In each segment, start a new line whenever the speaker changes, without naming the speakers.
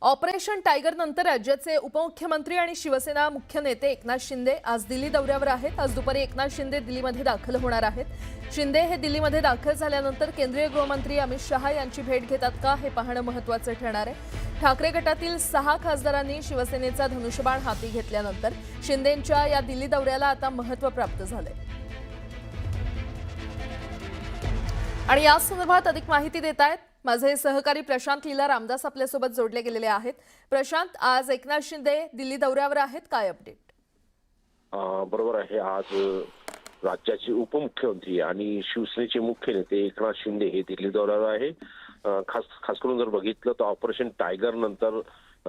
Operation tiger नंतर राज्याचे उपमुख्यमंत्री आणि शिवसेना मुख्य नेते एकनाथ शिंदे आज दिल्ली दौऱ्यावर आहेत। आज दुपारी एकनाथ शिंदे दिल्लीमध्ये दाखल होणार आहेत। शिंदे हे दिल्लीमध्ये दाखल झाल्यानंतर केंद्रीय गृहमंत्री अमित शहा यांची भेट घेतात का हे पाहणं महत्त्वाचं ठरणार आहे। ठाकरे गटातील 6 खासदारांनी शिवसेनेचा धनुष्यबाण हाती घेतल्यानंतर शिंदेंच्या या दिल्ली दौऱ्याला आता महत्त्व प्राप्त झालंय। आणि या संदर्भात अधिक माहिती देत आहेत माझे सहकारी प्रशांत लीला रामदास आपल्यासोबत जोडले गेलेले आहेत। प्रशांत, आज एकनाथ शिंदे दिल्ली दौऱ्यावर आहेत, काय अपडेट?
बरोबर आहे। आज राज्याचे उपमुख्यमंत्री आणि शिवसेनेचे मुख्य नेते एकनाथ शिंदे हे दिल्ली दौऱ्यावर आहे। खास करून जर बघितलं तर ऑपरेशन टायगर नंतर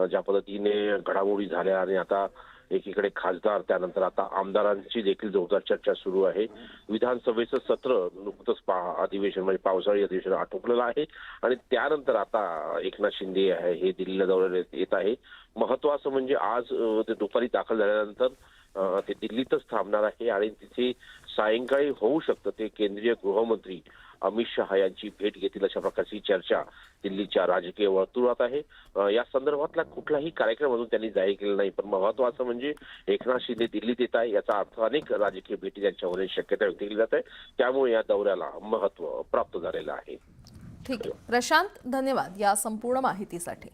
ज्या पद्धतीने घडामोडी झाल्या आणि आता एकीकडे खासदार त्यानंतर आता आमदारांची देखील जोरदार चर्चा सुरू आहे। विधानसभेचं सत्र नुकतंच अधिवेशन म्हणजे पावसाळी अधिवेशन आटोपलेलं आहे आणि त्यानंतर आता एकनाथ शिंदे हे दिल्लीला दौऱ्याला येत आहे। महत्त्वाचं म्हणजे आज ते दुपारी दाखल झाल्यानंतर ते दिल्लीतच थांबणार आहे आणि तिथे सायंकाळी होऊ शकतं ते केंद्रीय गृहमंत्री अमित शहा यांची भेट घेतील अशा प्रकारची चर्चा दिल्लीच्या राजकीय वर्तुळात आहे। या संदर्भातला कुठलाही कार्यक्रम अजून त्यांनी जाहीर केला नाही, पण महत्त्वाचं म्हणजे एकनाथ शिंदे दिल्लीत येत आहे याचा अर्थ अनेक राजकीय भेटी त्यांच्या होण्याची शक्यता व्यक्त केली जात आहे। त्यामुळे या दौऱ्याला महत्त्व प्राप्त झालेलं आहे।
ठीक आहे प्रशांत, धन्यवाद या संपूर्ण माहितीसाठी।